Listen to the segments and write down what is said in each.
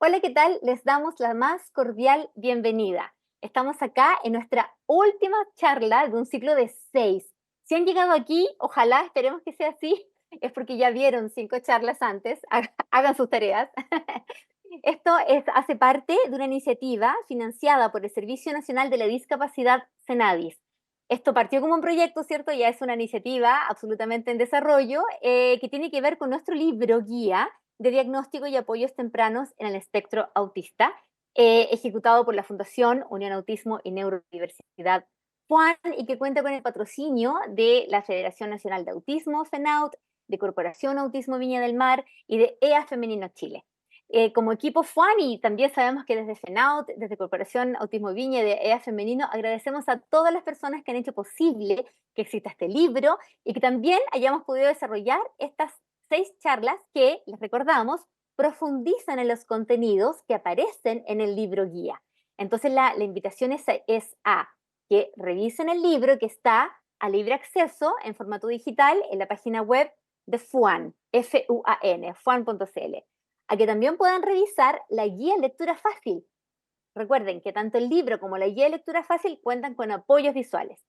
Hola, ¿qué tal? Les damos la más cordial bienvenida. Estamos acá en nuestra última charla de un ciclo de 6. Si han llegado aquí, ojalá, esperemos que sea así, es porque ya vieron 5 charlas antes, hagan sus tareas. Hace parte de una iniciativa financiada por el Servicio Nacional de la Discapacidad, Senadis. Esto partió como un proyecto, ¿cierto? Ya es una iniciativa absolutamente en desarrollo que tiene que ver con nuestro libro guía de diagnóstico y apoyos tempranos en el espectro autista, ejecutado por la Fundación Unión Autismo y Neurodiversidad FUAN y que cuenta con el patrocinio de la Federación Nacional de Autismo, FENAUT, de Corporación Autismo Viña del Mar y de EA Femenino Chile. Como equipo FUAN y también sabemos que desde FENAUT, desde Corporación Autismo Viña y de EA Femenino, agradecemos a todas las personas que han hecho posible que exista este libro y que también hayamos podido desarrollar estas 6 charlas que, les recordamos, profundizan en los contenidos que aparecen en el libro guía. Entonces la invitación es a que revisen el libro que está a libre acceso en formato digital en la página web de FUAN, F-U-A-N, fuan.cl. A que también puedan revisar la guía lectura fácil. Recuerden que tanto el libro como la guía de lectura fácil cuentan con apoyos visuales.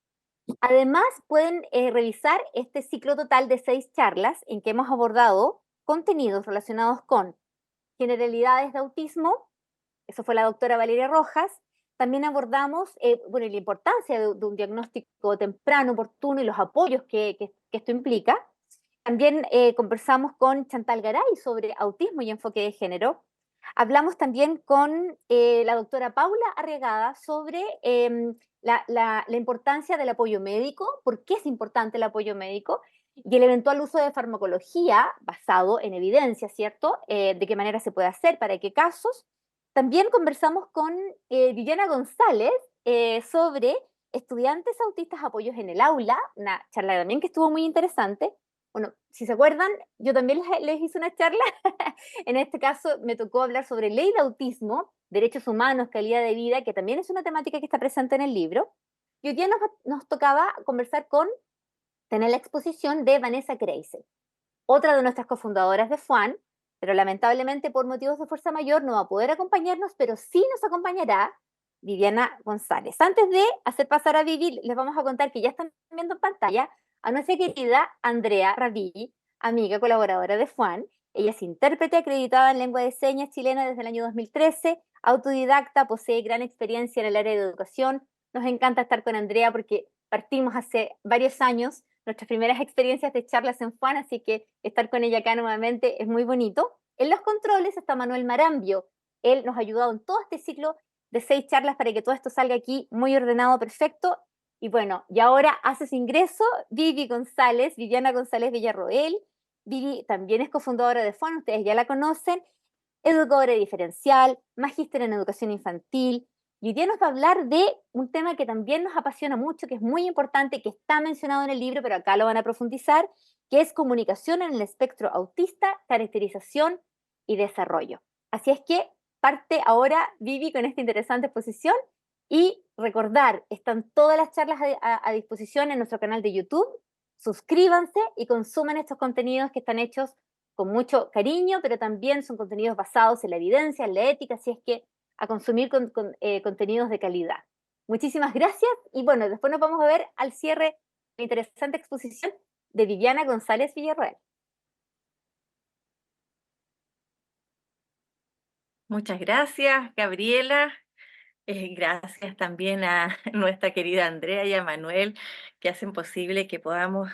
Además, pueden revisar este ciclo total de 6 charlas en que hemos abordado contenidos relacionados con generalidades de autismo, eso fue la doctora Valeria Rojas. También abordamos la importancia de un diagnóstico temprano, oportuno y los apoyos que esto implica. También conversamos con Chantal Garay sobre autismo y enfoque de género. Hablamos también con la doctora Paula Arregada sobre la importancia del apoyo médico, por qué es importante el apoyo médico y el eventual uso de farmacología basado en evidencia, ¿cierto? De qué manera se puede hacer, para qué casos. También conversamos con Viviana González sobre estudiantes autistas apoyos en el aula, una charla también que estuvo muy interesante. Bueno, si se acuerdan, yo también les hice una charla. En este caso me tocó hablar sobre ley de autismo, derechos humanos, calidad de vida, que también es una temática que está presente en el libro. Y hoy día nos tocaba conversar con, tener la exposición de Vanessa Kreisel, otra de nuestras cofundadoras de FUAN, pero lamentablemente por motivos de fuerza mayor no va a poder acompañarnos, pero sí nos acompañará Viviana González. Antes de hacer pasar a Vivi, les vamos a contar que ya están viendo en pantalla a nuestra querida Andrea Ravilli, amiga colaboradora de FUAN. Ella es intérprete acreditada en lengua de señas chilena desde el año 2013, autodidacta, posee gran experiencia en el área de educación. Nos encanta estar con Andrea porque partimos hace varios años nuestras primeras experiencias de charlas en FUAN, así que estar con ella acá nuevamente es muy bonito. En los controles está Manuel Marambio. Él nos ha ayudado en todo este ciclo de 6 charlas para que todo esto salga aquí muy ordenado, perfecto. Y bueno, y ahora hace su ingreso Vivi González, Viviana González Villarroel. Vivi también es cofundadora de FUAN, ustedes ya la conocen, educadora diferencial, magíster en educación infantil, y hoy día nos va a hablar de un tema que también nos apasiona mucho, que es muy importante, que está mencionado en el libro, pero acá lo van a profundizar, que es comunicación en el espectro autista, caracterización y desarrollo. Así es que parte ahora Vivi con esta interesante exposición y recordar, están todas las charlas a disposición en nuestro canal de YouTube. Suscríbanse y consuman estos contenidos que están hechos con mucho cariño, pero también son contenidos basados en la evidencia, en la ética, así es que a consumir contenidos de calidad. Muchísimas gracias y bueno, después nos vamos a ver al cierre de la interesante exposición de Viviana González Villarroel. Muchas gracias, Gabriela. Gracias también a nuestra querida Andrea y a Manuel, que hacen posible que podamos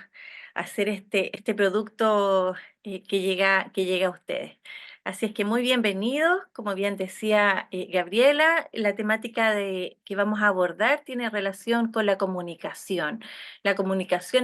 hacer este producto que llega a ustedes. Así es que muy bienvenidos. Como bien decía Gabriela, la temática que vamos a abordar tiene relación con la comunicación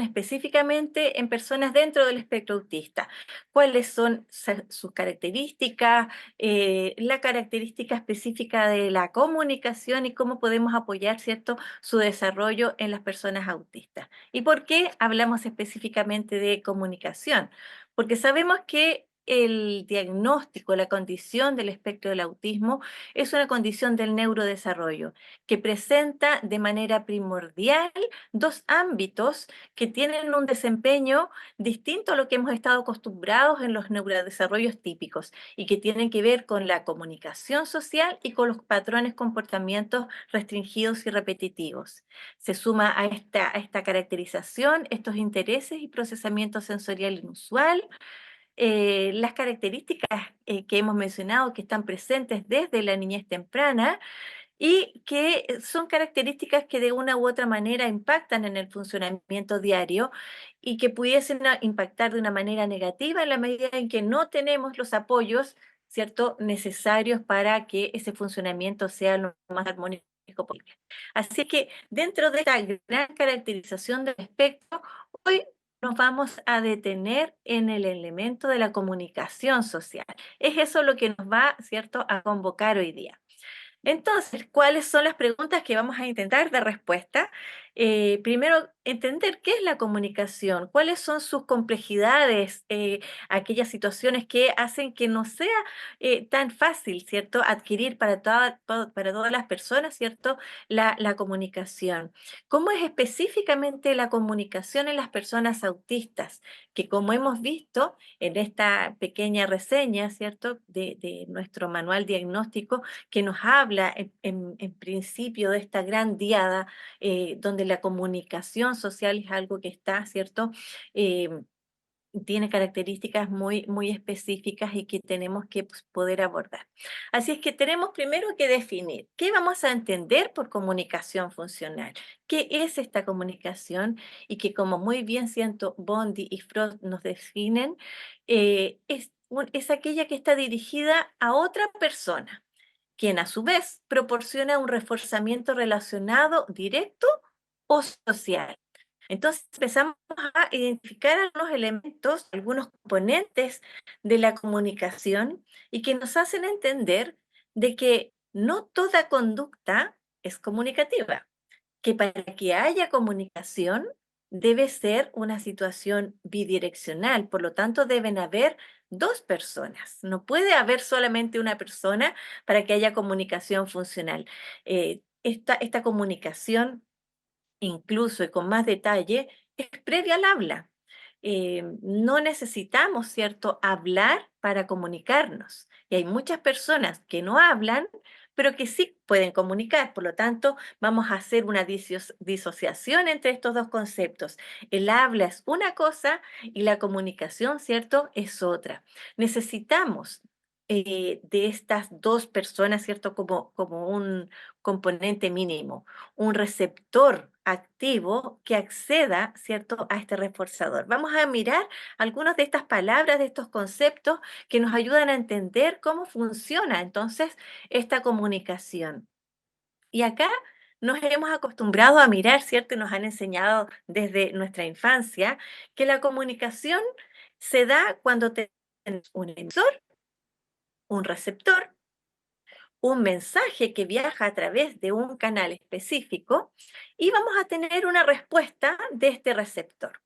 específicamente en personas dentro del espectro autista. ¿Cuáles son sus características? La característica específica de la comunicación y cómo podemos apoyar, ¿cierto?, su desarrollo en las personas autistas. ¿Y por qué hablamos específicamente de comunicación? Porque sabemos que el diagnóstico, la condición del espectro del autismo es una condición del neurodesarrollo que presenta de manera primordial dos ámbitos que tienen un desempeño distinto a lo que hemos estado acostumbrados en los neurodesarrollos típicos y que tienen que ver con la comunicación social y con los patrones comportamientos restringidos y repetitivos. Se suma a esta caracterización estos intereses y procesamiento sensorial inusual, las características que hemos mencionado que están presentes desde la niñez temprana y que son características que de una u otra manera impactan en el funcionamiento diario y que pudiesen impactar de una manera negativa en la medida en que no tenemos los apoyos, ¿cierto?, necesarios para que ese funcionamiento sea lo más armónico posible. Así que dentro de esta gran caracterización del espectro, hoy nos vamos a detener en el elemento de la comunicación social. Es eso lo que nos va, ¿cierto?, a convocar hoy día. Entonces, ¿cuáles son las preguntas que vamos a intentar dar respuesta? Primero, entender qué es la comunicación, cuáles son sus complejidades, aquellas situaciones que hacen que no sea tan fácil, ¿cierto?, adquirir para todas las personas, ¿cierto?, la comunicación. ¿Cómo es específicamente la comunicación en las personas autistas? Que como hemos visto en esta pequeña reseña, ¿cierto?, de nuestro manual diagnóstico, que nos habla en principio de esta gran diada, donde la comunicación social es algo que está, ¿cierto? Em, Tiene características muy específicas y que tenemos que pues, poder abordar. Así es que tenemos primero que definir qué vamos a entender por comunicación funcional, qué es esta comunicación y que como muy bien siento Bondi y Freud nos definen, es aquella que está dirigida a otra persona quien a su vez proporciona un reforzamiento relacionado directo o social. Entonces empezamos a identificar algunos elementos, algunos componentes de la comunicación y que nos hacen entender de que no toda conducta es comunicativa, que para que haya comunicación debe ser una situación bidireccional, por lo tanto deben haber dos personas, no puede haber solamente una persona para que haya comunicación funcional. Esta comunicación, incluso y con más detalle, es previa al habla. No necesitamos, ¿cierto?, hablar para comunicarnos. Y hay muchas personas que no hablan, pero que sí pueden comunicar. Por lo tanto, vamos a hacer una disociación entre estos dos conceptos. El habla es una cosa y la comunicación, ¿cierto?, es otra. Necesitamos de estas dos personas, ¿cierto?, como un componente mínimo, un receptor activo que acceda, ¿cierto?, a este reforzador. Vamos a mirar algunas de estas palabras, de estos conceptos que nos ayudan a entender cómo funciona entonces esta comunicación. Y acá nos hemos acostumbrado a mirar, ¿cierto? Y nos han enseñado desde nuestra infancia que la comunicación se da cuando tenemos un emisor, un receptor, un mensaje que viaja a través de un canal específico y vamos a tener una respuesta de este receptor.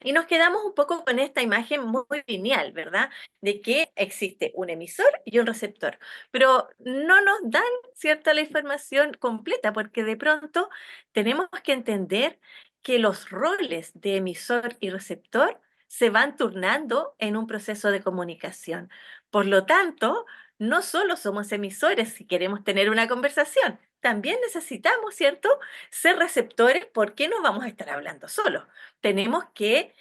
Y nos quedamos un poco con esta imagen muy lineal, ¿verdad? De que existe un emisor y un receptor, pero no nos dan cierta la información completa porque de pronto tenemos que entender que los roles de emisor y receptor se van turnando en un proceso de comunicación. Por lo tanto, no solo somos emisores si queremos tener una conversación, también necesitamos, ¿cierto?, ser receptores porque no vamos a estar hablando solos. Tenemos que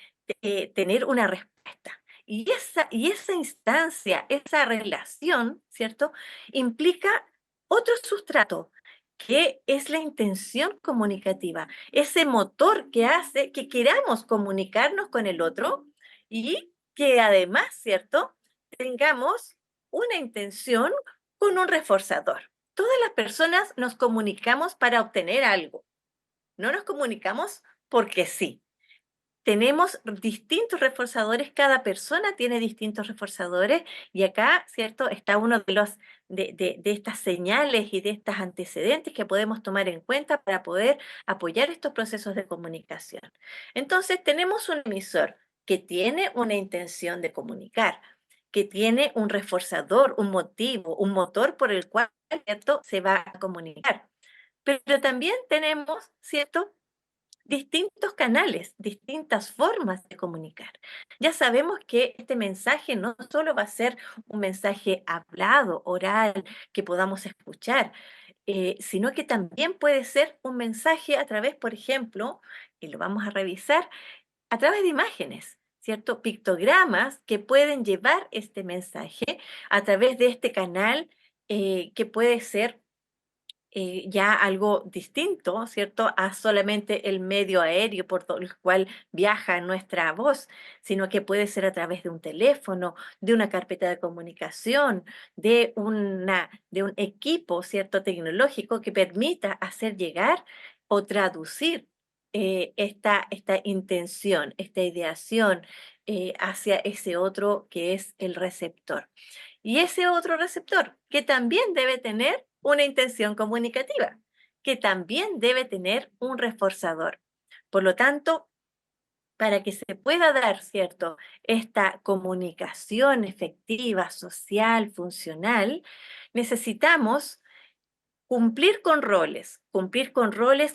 tener una respuesta. Y esa instancia, esa relación, ¿cierto?, implica otro sustrato, que es la intención comunicativa, ese motor que hace que queramos comunicarnos con el otro y que además, ¿cierto?, tengamos una intención con un reforzador. Todas las personas nos comunicamos para obtener algo, no nos comunicamos porque sí. Tenemos distintos reforzadores, cada persona tiene distintos reforzadores y acá, ¿cierto?, está uno de los de estas señales y de estos antecedentes que podemos tomar en cuenta para poder apoyar estos procesos de comunicación. Entonces, tenemos un emisor que tiene una intención de comunicar. que tiene un reforzador, un motivo, un motor por el cual, ¿cierto?, se va a comunicar. Pero también tenemos, ¿cierto?, distintos canales, distintas formas de comunicar. Ya sabemos que este mensaje no solo va a ser un mensaje hablado, oral, que podamos escuchar, sino que también puede ser un mensaje a través, por ejemplo, y lo vamos a revisar, a través de imágenes, ¿cierto? Pictogramas que pueden llevar este mensaje a través de este canal, que puede ser ya algo distinto, ¿cierto? A solamente el medio aéreo por todo el cual viaja nuestra voz, sino que puede ser a través de un teléfono, de una carpeta de comunicación, de un equipo, ¿cierto? Tecnológico que permita hacer llegar o traducir esta intención, esta ideación hacia ese otro que es el receptor. Y ese otro receptor, que también debe tener una intención comunicativa, que también debe tener un reforzador. Por lo tanto, para que se pueda dar, ¿cierto?, esta comunicación efectiva, social, funcional, necesitamos cumplir con roles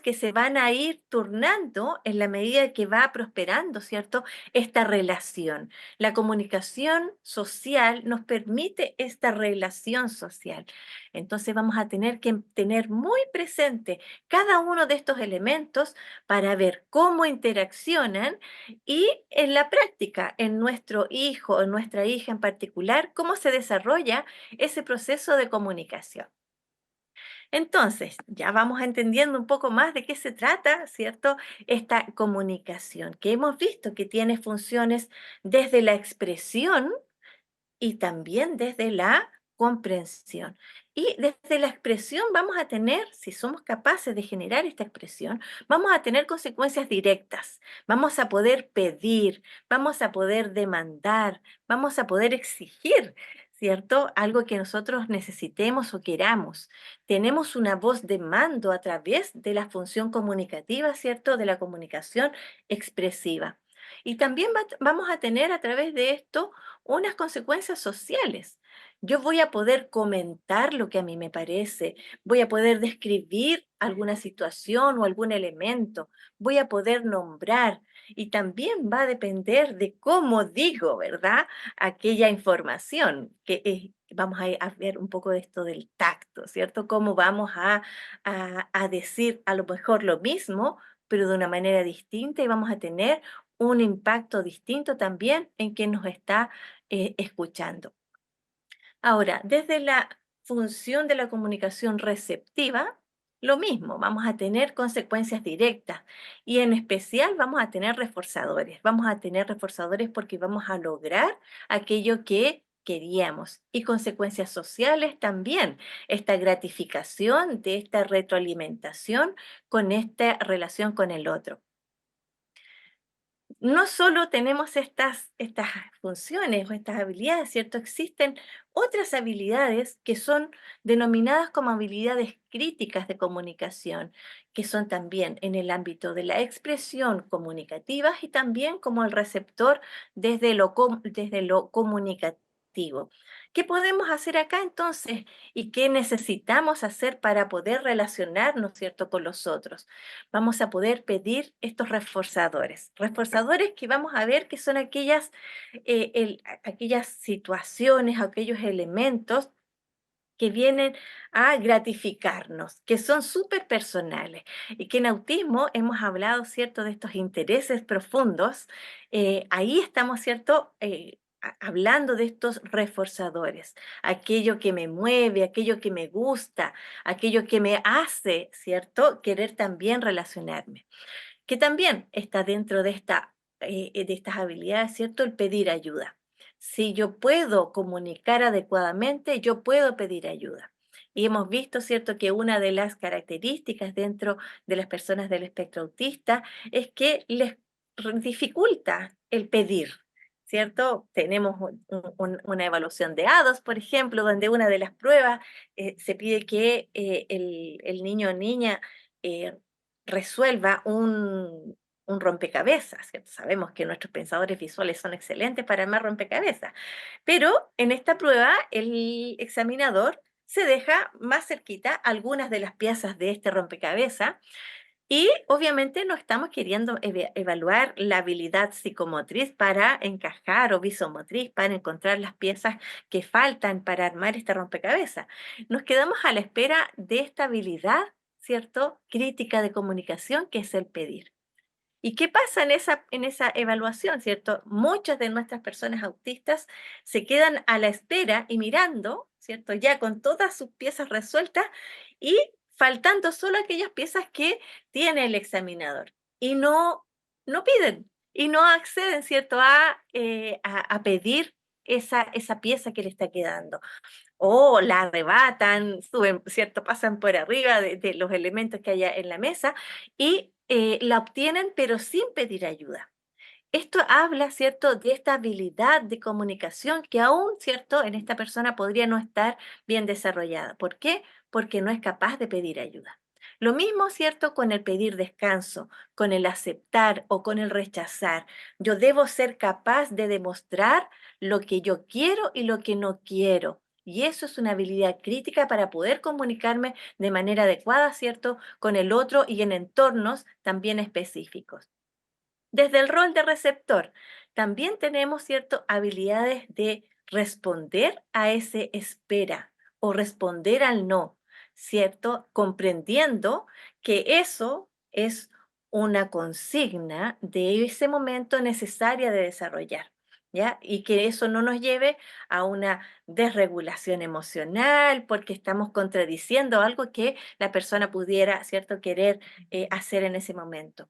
que se van a ir turnando en la medida que va prosperando, ¿cierto? Esta relación. La comunicación social nos permite esta relación social. Entonces vamos a tener que tener muy presente cada uno de estos elementos para ver cómo interaccionan y en la práctica, en nuestro hijo, en nuestra hija en particular, cómo se desarrolla ese proceso de comunicación. Entonces, ya vamos entendiendo un poco más de qué se trata, ¿cierto? Esta comunicación, que hemos visto que tiene funciones desde la expresión y también desde la comprensión. Y desde la expresión vamos a tener, si somos capaces de generar esta expresión, vamos a tener consecuencias directas. Vamos a poder pedir, vamos a poder demandar, vamos a poder exigir, ¿cierto? Algo que nosotros necesitemos o queramos. Tenemos una voz de mando a través de la función comunicativa, ¿cierto? De la comunicación expresiva. Y también vamos a tener a través de esto unas consecuencias sociales. Yo voy a poder comentar lo que a mí me parece, voy a poder describir alguna situación o algún elemento, voy a poder nombrar y también va a depender de cómo digo, ¿verdad? Aquella información que vamos a ver un poco de esto del tacto, ¿cierto? Cómo vamos a decir a lo mejor lo mismo, pero de una manera distinta y vamos a tener un impacto distinto también en quien nos está escuchando. Ahora, desde la función de la comunicación receptiva, lo mismo, vamos a tener consecuencias directas y en especial vamos a tener reforzadores. Vamos a tener reforzadores porque vamos a lograr aquello que queríamos y consecuencias sociales también, esta gratificación de esta retroalimentación con esta relación con el otro. No solo tenemos estas funciones o estas habilidades, ¿cierto? Existen otras habilidades que son denominadas como habilidades críticas de comunicación, que son también en el ámbito de la expresión comunicativa y también como el receptor desde lo comunicativo. ¿Qué podemos hacer acá entonces y qué necesitamos hacer para poder relacionarnos, ¿cierto?, con los otros? Vamos a poder pedir estos reforzadores. Reforzadores que vamos a ver que son aquellas situaciones, aquellos elementos que vienen a gratificarnos, que son súper personales y que en autismo hemos hablado, ¿cierto?, de estos intereses profundos. Ahí estamos, ¿cierto?, hablando de estos reforzadores, aquello que me mueve, aquello que me gusta, aquello que me hace, ¿cierto?, querer también relacionarme, que también está dentro de estas habilidades, ¿cierto? El pedir ayuda. Si yo puedo comunicar adecuadamente, yo puedo pedir ayuda. Y hemos visto, ¿cierto?, que una de las características dentro de las personas del espectro autista es que les dificulta el pedir, ¿cierto? Tenemos una evaluación de A2, por ejemplo, donde una de las pruebas se pide que el niño o niña eh, resuelva un rompecabezas, ¿cierto? Sabemos que nuestros pensadores visuales son excelentes para armar rompecabezas, pero en esta prueba el examinador se deja más cerquita algunas de las piezas de este rompecabezas y obviamente no estamos queriendo evaluar la habilidad psicomotriz para encajar o visomotriz para encontrar las piezas que faltan para armar este rompecabezas. Nos quedamos a la espera de esta habilidad, ¿cierto? Crítica de comunicación, que es el pedir. ¿Y qué pasa en esa evaluación, cierto? Muchas de nuestras personas autistas se quedan a la espera y mirando, ¿cierto? Ya con todas sus piezas resueltas y faltando solo aquellas piezas que tiene el examinador. Y no piden y no acceden, ¿cierto? A pedir esa pieza que le está quedando o la arrebatan, suben, ¿cierto? Pasan por arriba de los elementos que haya en la mesa y la obtienen, pero sin pedir ayuda. Esto habla, ¿cierto?, de esta habilidad de comunicación que aún, ¿cierto?, en esta persona podría no estar bien desarrollada. ¿Por qué? Porque no es capaz de pedir ayuda. Lo mismo, ¿cierto?, con el pedir descanso, con el aceptar o con el rechazar. Yo debo ser capaz de demostrar lo que yo quiero y lo que no quiero. Y eso es una habilidad crítica para poder comunicarme de manera adecuada, ¿cierto?, con el otro y en entornos también específicos. Desde el rol de receptor, también tenemos ciertas habilidades de responder a ese espera o responder al no, ¿cierto? Comprendiendo que eso es una consigna de ese momento necesaria de desarrollar, ¿ya? Y que eso no nos lleve a una desregulación emocional porque estamos contradiciendo algo que la persona pudiera, ¿cierto?, querer hacer en ese momento.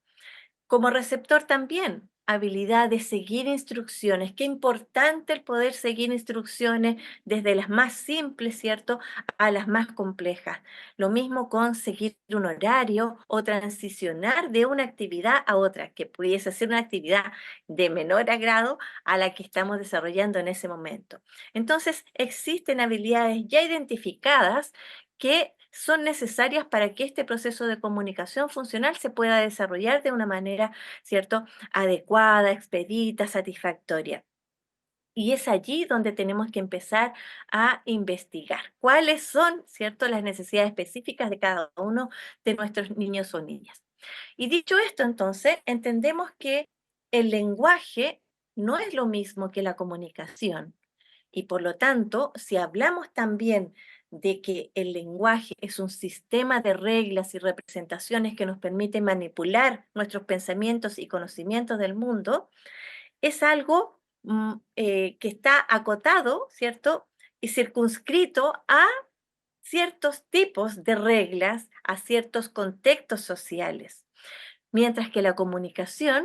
Como receptor también, habilidad de seguir instrucciones. Qué importante el poder seguir instrucciones desde las más simples, ¿cierto?, a las más complejas. Lo mismo con seguir un horario o transicionar de una actividad a otra, que pudiese ser una actividad de menor agrado a la que estamos desarrollando en ese momento. Entonces, existen habilidades ya identificadas que son necesarias para que este proceso de comunicación funcional se pueda desarrollar de una manera, ¿cierto?, adecuada, expedita, satisfactoria. Y es allí donde tenemos que empezar a investigar cuáles son, ¿cierto?, las necesidades específicas de cada uno de nuestros niños o niñas. Y dicho esto, entonces, entendemos que el lenguaje no es lo mismo que la comunicación. Y por lo tanto, si hablamos también de que el lenguaje es un sistema de reglas y representaciones que nos permite manipular nuestros pensamientos y conocimientos del mundo, es algo que está acotado, ¿cierto? Y circunscrito a ciertos tipos de reglas, a ciertos contextos sociales. Mientras que la comunicación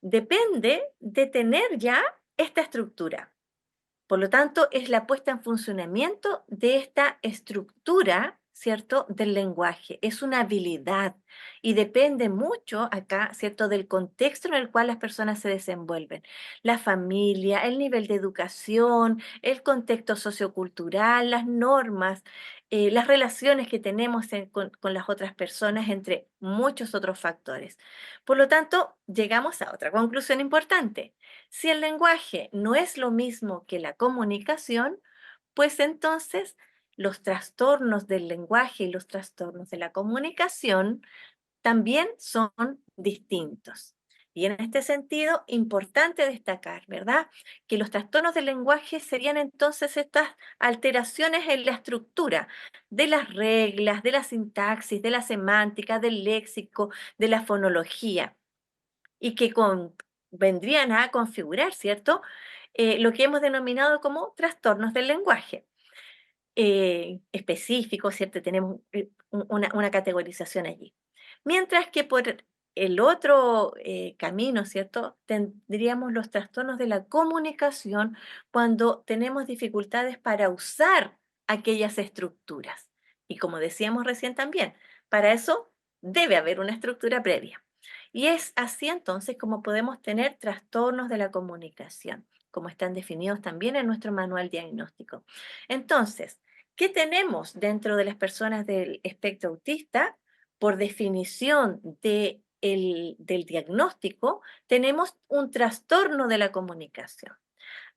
depende de tener ya esta estructura. Por lo tanto, es la puesta en funcionamiento de esta estructura, ¿cierto?, del lenguaje. Es una habilidad y depende mucho acá, ¿cierto?, del contexto en el cual las personas se desenvuelven. La familia, el nivel de educación, el contexto sociocultural, las normas, las relaciones que tenemos con las otras personas, entre muchos otros factores. Por lo tanto, llegamos a otra conclusión importante. Si el lenguaje no es lo mismo que la comunicación, pues entonces los trastornos del lenguaje y los trastornos de la comunicación también son distintos. Y en este sentido, importante destacar, ¿verdad? Que los trastornos del lenguaje serían entonces estas alteraciones en la estructura de las reglas, de la sintaxis, de la semántica, del léxico, de la fonología y que vendrían a configurar, ¿cierto? Lo que hemos denominado como trastornos del lenguaje específicos, ¿cierto? Tenemos una categorización allí. Mientras que por el otro camino, ¿cierto? Tendríamos los trastornos de la comunicación cuando tenemos dificultades para usar aquellas estructuras. Y como decíamos recién también, para eso debe haber una estructura previa. Y es así entonces como podemos tener trastornos de la comunicación, como están definidos también en nuestro manual diagnóstico. Entonces, ¿qué tenemos dentro de las personas del espectro autista? Por definición de del diagnóstico, tenemos un trastorno de la comunicación.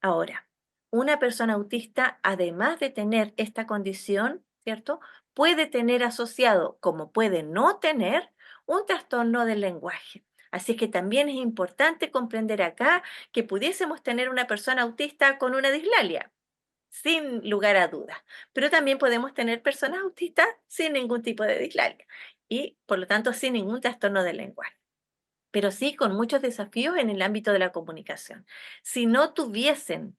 Ahora, una persona autista, además de tener esta condición, ¿cierto? Puede tener asociado, como puede no tener, un trastorno del lenguaje. Así que también es importante comprender acá que pudiésemos tener una persona autista con una dislalia, sin lugar a dudas, pero también podemos tener personas autistas sin ningún tipo de dislalia y, por lo tanto, sin ningún trastorno del lenguaje, pero sí con muchos desafíos en el ámbito de la comunicación. Si no tuviesen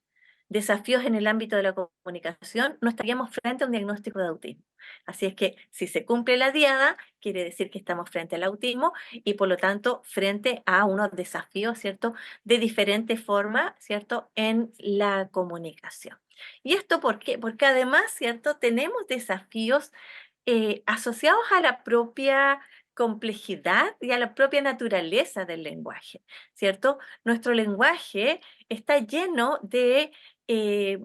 desafíos en el ámbito de la comunicación, no estaríamos frente a un diagnóstico de autismo. Así es que si se cumple la diada, quiere decir que estamos frente al autismo y por lo tanto frente a unos desafíos, ¿cierto? De diferente forma, ¿cierto? En la comunicación. ¿Y esto por qué? Porque además, ¿cierto? Tenemos desafíos asociados a la propia complejidad y a la propia naturaleza del lenguaje, ¿cierto? Nuestro lenguaje está lleno eh,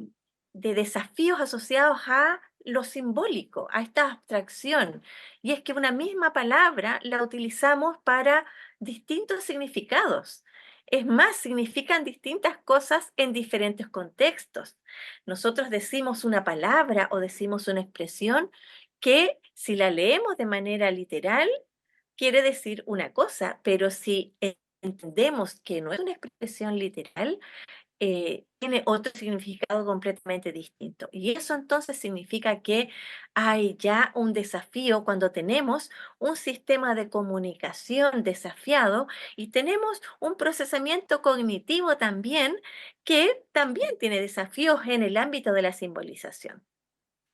de desafíos asociados a lo simbólico, a esta abstracción. Y es que una misma palabra la utilizamos para distintos significados. Es más, significan distintas cosas en diferentes contextos. Nosotros decimos una palabra o decimos una expresión que si la leemos de manera literal, quiere decir una cosa, pero si entendemos que no es una expresión literal, tiene otro significado completamente distinto. Y eso entonces significa que hay ya un desafío cuando tenemos un sistema de comunicación desafiado y tenemos un procesamiento cognitivo también que también tiene desafíos en el ámbito de la simbolización.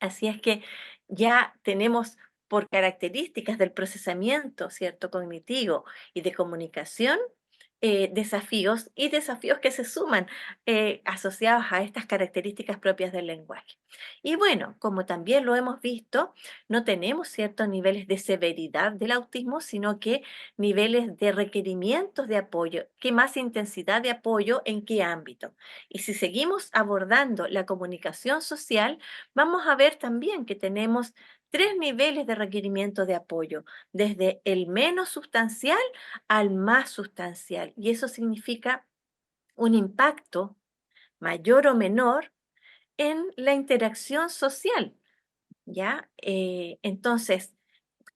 Así es que ya tenemos por características del procesamiento, ¿cierto? Cognitivo y de comunicación, desafíos y desafíos que se suman asociados a estas características propias del lenguaje. Y bueno, como también lo hemos visto, no tenemos ciertos niveles de severidad del autismo, sino que niveles de requerimientos de apoyo. ¿Qué más intensidad de apoyo? ¿En qué ámbito? Y si seguimos abordando la comunicación social, vamos a ver también que tenemos tres niveles de requerimiento de apoyo, desde el menos sustancial al más sustancial. Y eso significa un impacto mayor o menor en la interacción social, ¿ya? Entonces,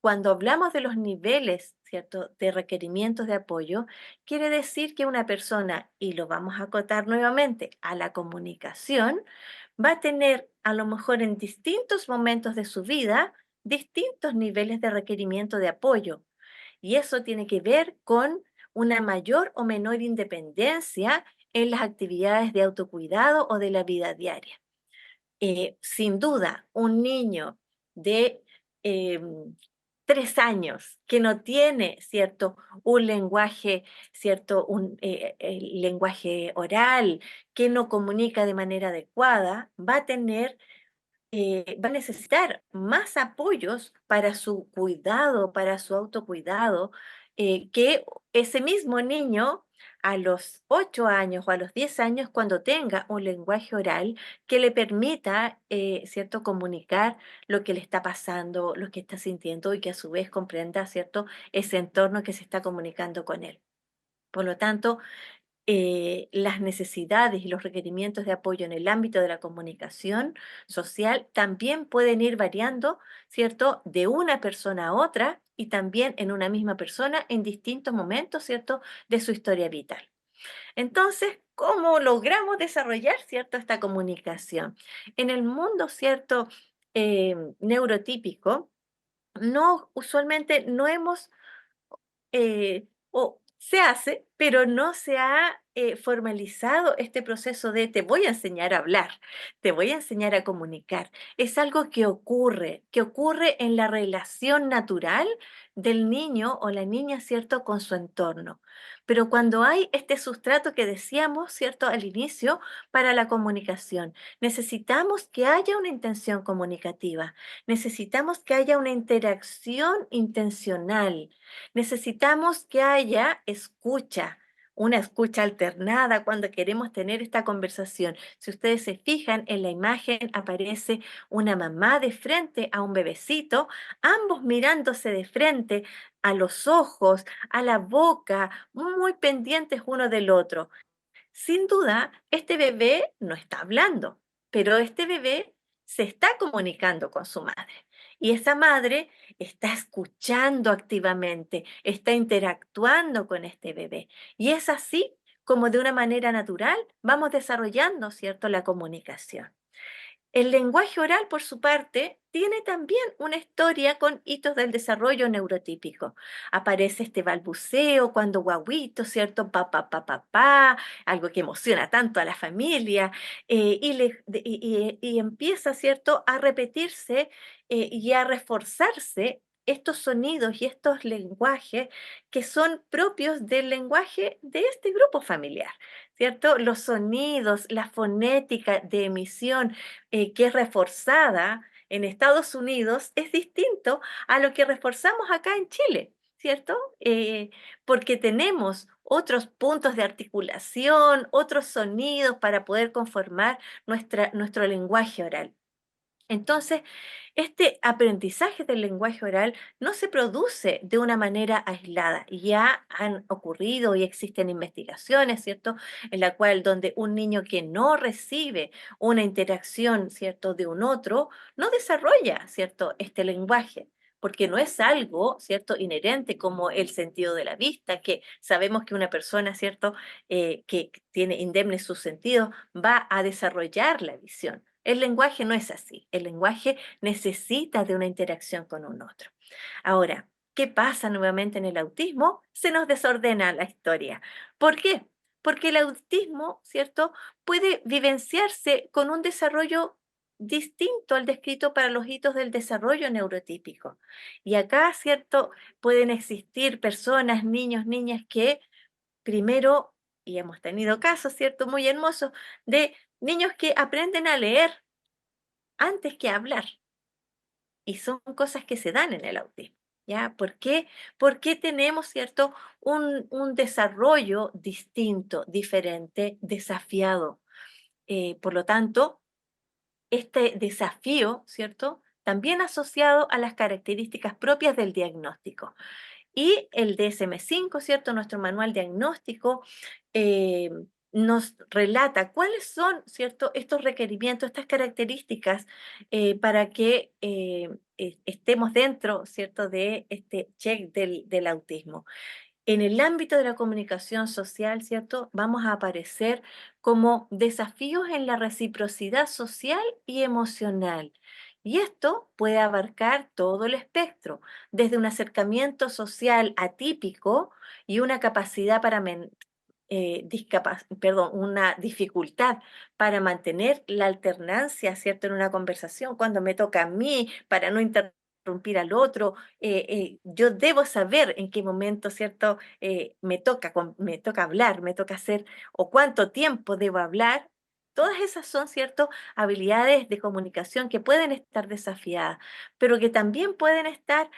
cuando hablamos de los niveles, ¿cierto?, de requerimientos de apoyo, quiere decir que una persona, y lo vamos a acotar nuevamente a la comunicación, va a tener a lo mejor en distintos momentos de su vida distintos niveles de requerimiento de apoyo. Y eso tiene que ver con una mayor o menor independencia en las actividades de autocuidado o de la vida diaria. Sin duda, un niño de em, 3 años que no tiene, ¿cierto?, un lenguaje, ¿cierto?, el lenguaje oral, que no comunica de manera adecuada, va a necesitar más apoyos para su cuidado, para su autocuidado, que ese mismo niño a los 8 años o a los 10 años cuando tenga un lenguaje oral que le permita, ¿cierto?, comunicar lo que le está pasando, lo que está sintiendo y que a su vez comprenda, ¿cierto?, ese entorno que se está comunicando con él. Por lo tanto, las necesidades y los requerimientos de apoyo en el ámbito de la comunicación social también pueden ir variando, ¿cierto?, de una persona a otra y también en una misma persona en distintos momentos, ¿cierto?, de su historia vital. Entonces, ¿cómo logramos desarrollar, ¿cierto?, esta comunicación? En el mundo, ¿cierto?, neurotípico, no, usualmente no hemos o se hace, pero no se ha formalizado este proceso de te voy a enseñar a hablar, te voy a enseñar a comunicar. Es algo que ocurre en la relación natural del niño o la niña, ¿cierto?, con su entorno. Pero cuando hay este sustrato que decíamos, ¿cierto?, al inicio, para la comunicación, necesitamos que haya una intención comunicativa, necesitamos que haya una interacción intencional. Necesitamos que haya escucha, una escucha alternada cuando queremos tener esta conversación. Si ustedes se fijan en la imagen, aparece una mamá de frente a un bebecito, ambos mirándose de frente a los ojos, a la boca, muy pendientes uno del otro. Sin duda, este bebé no está hablando, pero este bebé se está comunicando con su madre. Y esa madre está escuchando activamente, está interactuando con este bebé. Y es así como de una manera natural vamos desarrollando, ¿cierto?, la comunicación. El lenguaje oral, por su parte, tiene también una historia con hitos del desarrollo neurotípico. Aparece este balbuceo cuando guaguito, ¿cierto? Pa, pa, pa, pa, pa, algo que emociona tanto a la familia, y empieza, ¿cierto?, a repetirse y a reforzarse estos sonidos y estos lenguajes que son propios del lenguaje de este grupo familiar, ¿cierto? Los sonidos, la fonética de emisión que es reforzada en Estados Unidos es distinto a lo que reforzamos acá en Chile, ¿cierto? Porque tenemos otros puntos de articulación, otros sonidos para poder conformar nuestro lenguaje oral. Entonces, este aprendizaje del lenguaje oral no se produce de una manera aislada. Ya han ocurrido y existen investigaciones, ¿cierto? En la cual donde un niño que no recibe una interacción, ¿cierto? De un otro, no desarrolla, ¿cierto? Este lenguaje. Porque no es algo, ¿cierto?, inherente como el sentido de la vista, que sabemos que una persona, ¿cierto?, que tiene indemnes sus sentidos, va a desarrollar la visión. El lenguaje no es así. El lenguaje necesita de una interacción con un otro. Ahora, ¿qué pasa nuevamente en el autismo? Se nos desordena la historia. ¿Por qué? Porque el autismo, ¿cierto?, puede vivenciarse con un desarrollo distinto al descrito para los hitos del desarrollo neurotípico. Y acá, ¿cierto?, pueden existir personas, niños, niñas que primero, y hemos tenido casos, ¿cierto?, muy hermosos, de niños que aprenden a leer antes que hablar. Y son cosas que se dan en el autismo, ¿ya? ¿Por qué? Porque tenemos, ¿cierto?, un desarrollo distinto, diferente, desafiado. Por lo tanto, este desafío, ¿cierto?, también asociado a las características propias del diagnóstico. Y el DSM-5, ¿cierto? Nuestro manual diagnóstico eh, nos relata cuáles son, ¿cierto?, estos requerimientos, estas características para que estemos dentro, ¿cierto?, de este check del autismo. En el ámbito de la comunicación social, ¿cierto? Vamos a aparecer como desafíos en la reciprocidad social y emocional. Y esto puede abarcar todo el espectro, desde un acercamiento social atípico y una capacidad para una dificultad para mantener la alternancia, ¿cierto?, en una conversación, cuando me toca a mí, para no interrumpir al otro, yo debo saber en qué momento, ¿cierto?, me toca hablar, me toca hacer, o cuánto tiempo debo hablar. Todas esas son, ¿cierto?, habilidades de comunicación que pueden estar desafiadas, pero que también pueden estar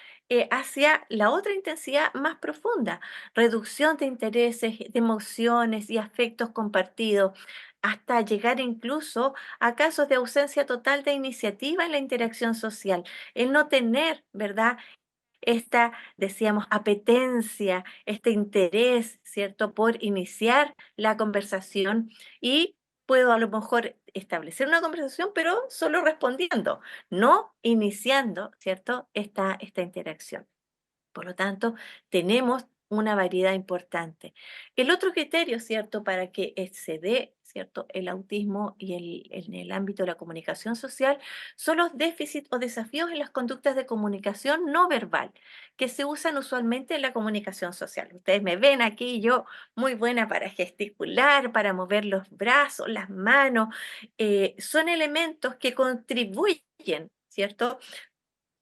hacia la otra intensidad más profunda, reducción de intereses, de emociones y afectos compartidos, hasta llegar incluso a casos de ausencia total de iniciativa en la interacción social, el no tener, ¿verdad?, esta, decíamos, apetencia, este interés, ¿cierto?, por iniciar la conversación y puedo a lo mejor establecer una conversación, pero solo respondiendo, no iniciando, ¿cierto?, esta interacción. Por lo tanto, tenemos una variedad importante. El otro criterio, ¿cierto?, para que se dé, ¿cierto?, el autismo y en el ámbito de la comunicación social son los déficits o desafíos en las conductas de comunicación no verbal, que se usan usualmente en la comunicación social. Ustedes me ven aquí, yo muy buena para gesticular, para mover los brazos, las manos, son elementos que contribuyen, ¿cierto?,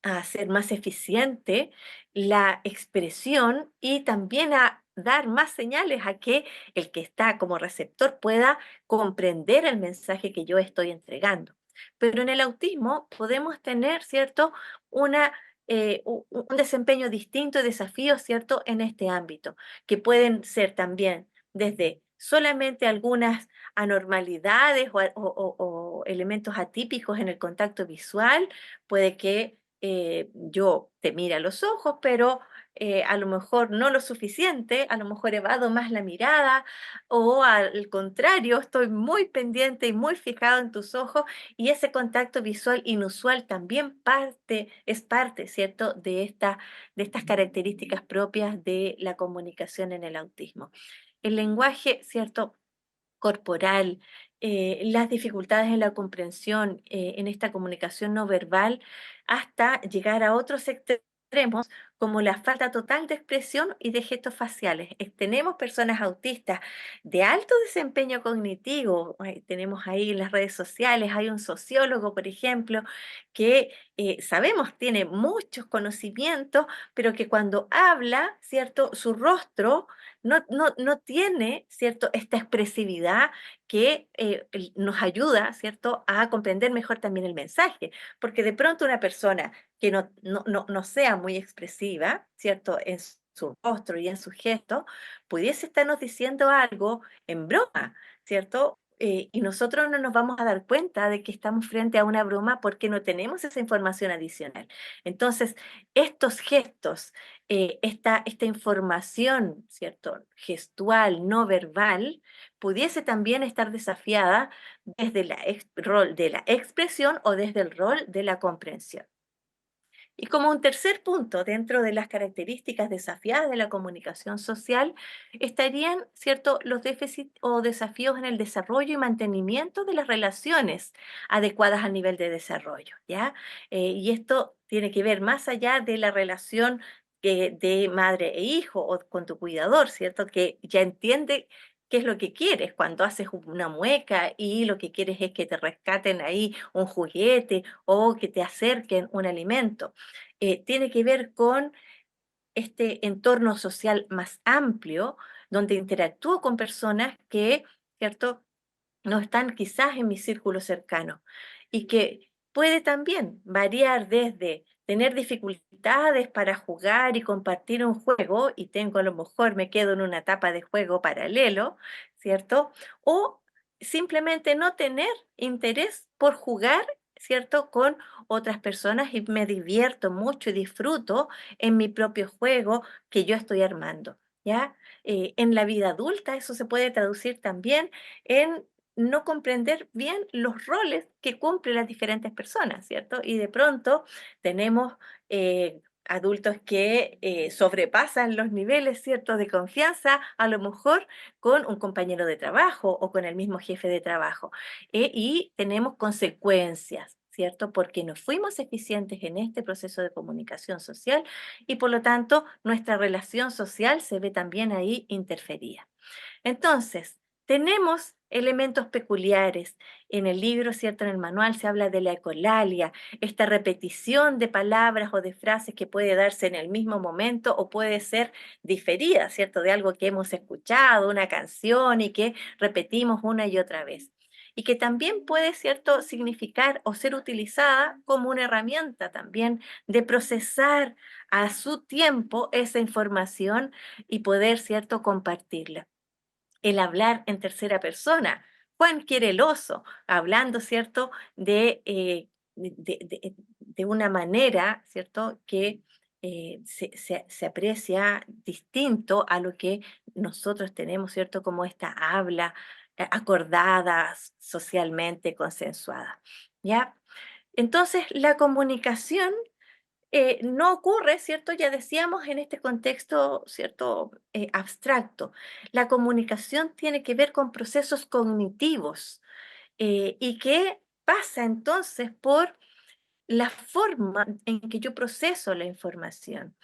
a hacer más eficiente la expresión y también a dar más señales a que el que está como receptor pueda comprender el mensaje que yo estoy entregando. Pero en el autismo podemos tener, ¿cierto?, un desempeño distinto y desafíos, ¿cierto?, en este ámbito, que pueden ser también desde solamente algunas anormalidades o elementos atípicos en el contacto visual. Puede que yo te mire a los ojos, pero a lo mejor no lo suficiente, a lo mejor evado más la mirada, o al contrario, estoy muy pendiente y muy fijado en tus ojos, y ese contacto visual inusual también es parte, ¿cierto?, de estas características propias de la comunicación en el autismo. El lenguaje, ¿cierto?, corporal, las dificultades en la comprensión, en esta comunicación no verbal, hasta llegar a otros extremos como la falta total de expresión y de gestos faciales. Tenemos personas autistas de alto desempeño cognitivo, tenemos ahí en las redes sociales, hay un sociólogo, por ejemplo, que sabemos tiene muchos conocimientos, pero que cuando habla, ¿cierto? Su rostro no tiene, ¿cierto?, esta expresividad que nos ayuda, ¿cierto?, a comprender mejor también el mensaje, porque de pronto una persona que no sea muy expresiva, ¿cierto?, en su rostro y en sus gestos, pudiese estarnos diciendo algo en broma, ¿cierto? Y nosotros no nos vamos a dar cuenta de que estamos frente a una broma porque no tenemos esa información adicional. Entonces, estos gestos, esta información, ¿cierto?, gestual, no verbal, pudiese también estar desafiada desde rol de la expresión o desde el rol de la comprensión. Y como un tercer punto dentro de las características desafiadas de la comunicación social, estarían, ¿cierto?, los déficits o desafíos en el desarrollo y mantenimiento de las relaciones adecuadas al nivel de desarrollo, ¿ya? Y esto tiene que ver más allá de la relación de madre e hijo o con tu cuidador, ¿cierto? Que ya entiende qué es lo que quieres cuando haces una mueca y lo que quieres es que te rescaten ahí un juguete o que te acerquen un alimento. Tiene que ver con este entorno social más amplio, donde interactúo con personas que, ¿cierto?, no están quizás en mi círculo cercano y que puede también variar desde tener dificultades para jugar y compartir un juego y tengo a lo mejor me quedo en una etapa de juego paralelo, ¿cierto? O simplemente no tener interés por jugar, ¿cierto? Con otras personas y me divierto mucho y disfruto en mi propio juego que yo estoy armando, ¿ya? En la vida adulta eso se puede traducir también en no comprender bien los roles que cumplen las diferentes personas, ¿cierto? Y de pronto tenemos adultos que sobrepasan los niveles, ¿cierto?, de confianza, a lo mejor con un compañero de trabajo o con el mismo jefe de trabajo. Y tenemos consecuencias, ¿cierto? Porque no fuimos eficientes en este proceso de comunicación social y por lo tanto nuestra relación social se ve también ahí interferida. Entonces, tenemos elementos peculiares. En el libro, ¿cierto? En el manual se habla de la ecolalia, esta repetición de palabras o de frases que puede darse en el mismo momento o puede ser diferida, ¿cierto? De algo que hemos escuchado, una canción y que repetimos una y otra vez. Y que también puede, ¿cierto?, significar o ser utilizada como una herramienta también de procesar a su tiempo esa información y poder, ¿cierto?, compartirla. El hablar en tercera persona. Juan quiere el oso, hablando, ¿cierto?, de una manera, ¿cierto?, que se aprecia distinto a lo que nosotros tenemos, ¿cierto?, como esta habla acordada, socialmente consensuada, ¿ya? Entonces, la comunicación no ocurre, ¿cierto? Ya decíamos en este contexto, ¿cierto? Abstracto. La comunicación tiene que ver con procesos cognitivos y que pasa entonces por la forma en que yo proceso la información.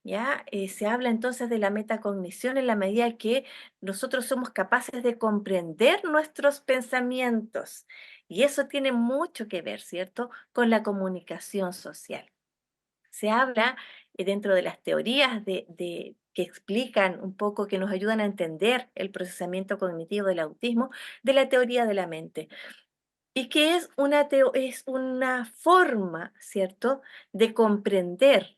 ¿Ya? Se habla entonces de la metacognición en la medida que nosotros somos capaces de comprender nuestros pensamientos. Y eso tiene mucho que ver, ¿cierto?, con la comunicación social. Se habla dentro de las teorías que explican un poco, que nos ayudan a entender el procesamiento cognitivo del autismo, de la teoría de la mente. Y que es es una forma, ¿cierto?, de comprender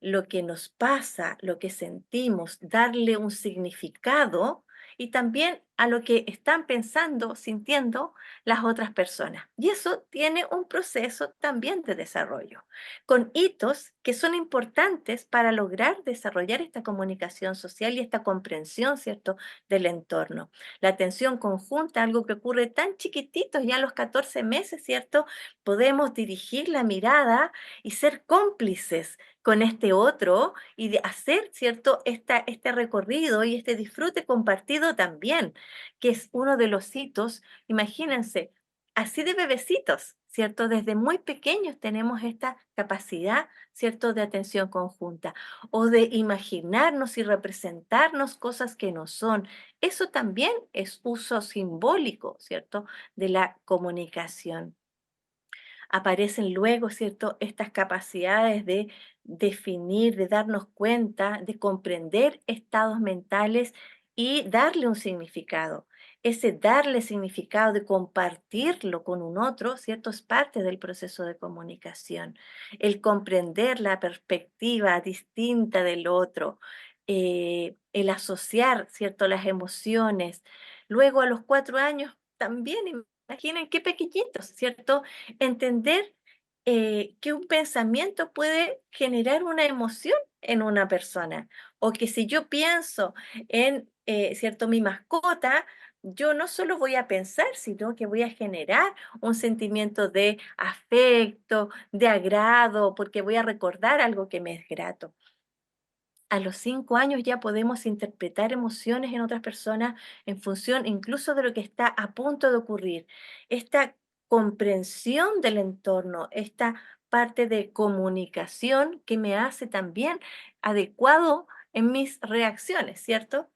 lo que nos pasa, lo que sentimos, darle un significado y también a lo que están pensando, sintiendo las otras personas. Y eso tiene un proceso también de desarrollo, con hitos que son importantes para lograr desarrollar esta comunicación social y esta comprensión, ¿cierto?, del entorno. La atención conjunta, algo que ocurre tan chiquitito, ya a los 14 meses, ¿cierto? Podemos dirigir la mirada y ser cómplices con este otro y de hacer, ¿cierto?, este recorrido y este disfrute compartido también, que es uno de los hitos, imagínense, así de bebecitos, ¿cierto? Desde muy pequeños tenemos esta capacidad, ¿cierto?, de atención conjunta o de imaginarnos y representarnos cosas que no son. Eso también es uso simbólico, ¿cierto?, de la comunicación. Aparecen luego, ¿cierto?, estas capacidades de definir, de darnos cuenta, de comprender estados mentales y darle un significado. Ese darle significado, de compartirlo con un otro, ¿cierto?, es parte del proceso de comunicación. El comprender la perspectiva distinta del otro, el asociar, ¿cierto?, las emociones. Luego, a los 4 años, también imaginen qué pequeñitos, ¿cierto? Entender que un pensamiento puede generar una emoción en una persona, o que si yo pienso en, ¿cierto?, mi mascota, yo no solo voy a pensar, sino que voy a generar un sentimiento de afecto, de agrado, porque voy a recordar algo que me es grato. A los 5 años ya podemos interpretar emociones en otras personas en función incluso de lo que está a punto de ocurrir. Esta comprensión del entorno, esta parte de comunicación que me hace también adecuado en mis reacciones, ¿cierto?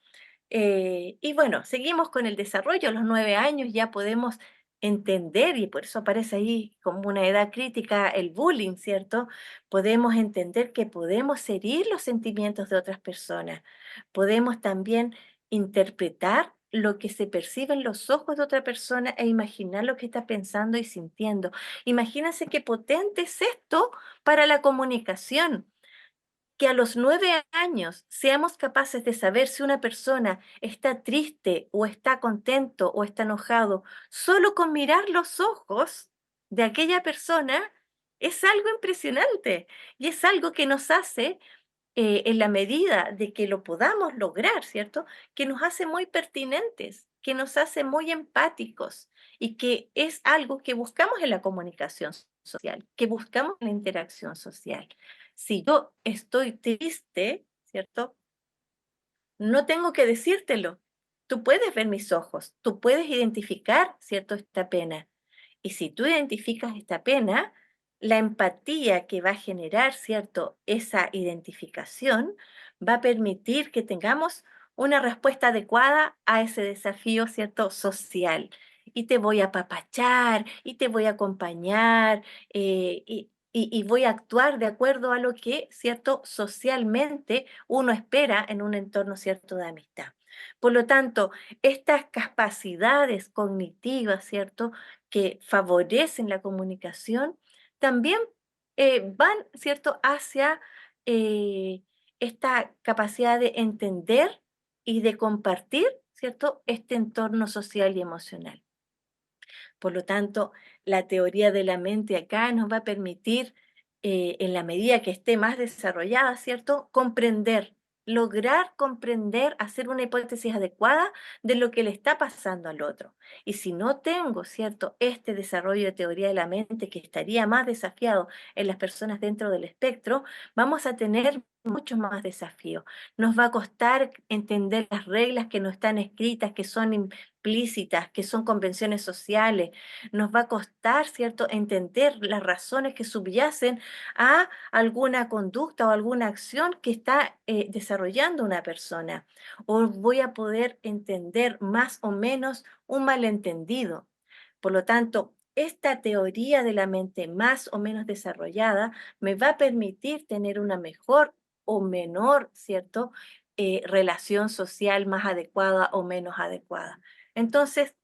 Y bueno, seguimos con el desarrollo. A los 9 años ya podemos entender, y por eso aparece ahí como una edad crítica el bullying, ¿cierto? Podemos entender que podemos herir los sentimientos de otras personas. Podemos también interpretar lo que se percibe en los ojos de otra persona e imaginar lo que está pensando y sintiendo. Imagínense qué potente es esto para la comunicación, que a los 9 años seamos capaces de saber si una persona está triste o está contento o está enojado, solo con mirar los ojos de aquella persona, es algo impresionante y es algo que nos hace, en la medida de que lo podamos lograr, ¿cierto? Que nos hace muy pertinentes, que nos hace muy empáticos y que es algo que buscamos en la comunicación social, que buscamos en la interacción social. Si yo estoy triste, ¿cierto? No tengo que decírtelo. Tú puedes ver mis ojos, tú puedes identificar, ¿cierto?, esta pena. Y si tú identificas esta pena, la empatía que va a generar, ¿cierto?, esa identificación va a permitir que tengamos una respuesta adecuada a ese desafío, ¿cierto?, social. Y te voy a apapachar, y te voy a acompañar, y voy a actuar de acuerdo a lo que, ¿cierto?, socialmente uno espera en un entorno, ¿cierto?, de amistad. Por lo tanto, estas capacidades cognitivas, ¿cierto?, que favorecen la comunicación, también van, ¿cierto?, hacia eh, esta capacidad de entender y de compartir, ¿cierto?, este entorno social y emocional. Por lo tanto, la teoría de la mente acá nos va a permitir, en la medida que esté más desarrollada, ¿cierto?, comprender, lograr comprender, hacer una hipótesis adecuada de lo que le está pasando al otro. Y si no tengo, ¿cierto?, este desarrollo de teoría de la mente que estaría más desafiado en las personas dentro del espectro, vamos a tener muchos más desafíos. Nos va a costar entender las reglas que no están escritas, que son implícitas, que son convenciones sociales. Nos va a costar, ¿cierto?, entender las razones que subyacen a alguna conducta o alguna acción que está desarrollando una persona. O voy a poder entender más o menos un malentendido. Por lo tanto, esta teoría de la mente más o menos desarrollada me va a permitir tener una mejor o menor, ¿cierto?, relación social más adecuada o menos adecuada. Entonces,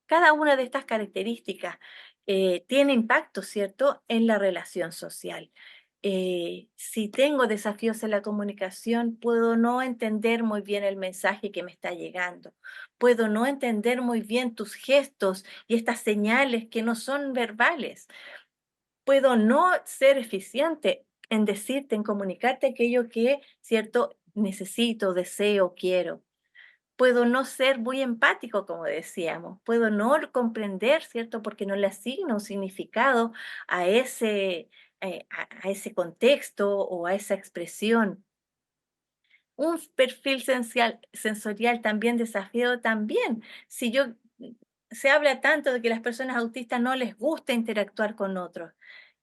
cada una de estas características tiene impacto, ¿cierto?, en la relación social. Si tengo desafíos en la comunicación, puedo no entender muy bien el mensaje que me está llegando. Puedo no entender muy bien tus gestos y estas señales que no son verbales. Puedo no ser eficiente en decirte, en comunicarte aquello que, cierto, necesito, deseo, quiero. Puedo no ser muy empático, como decíamos. Puedo no comprender, ¿cierto? Porque no le asigno un significado a ese contexto o a esa expresión. Un perfil sensorial también desafiado también. Si yo se habla tanto de que las personas autistas no les gusta interactuar con otros.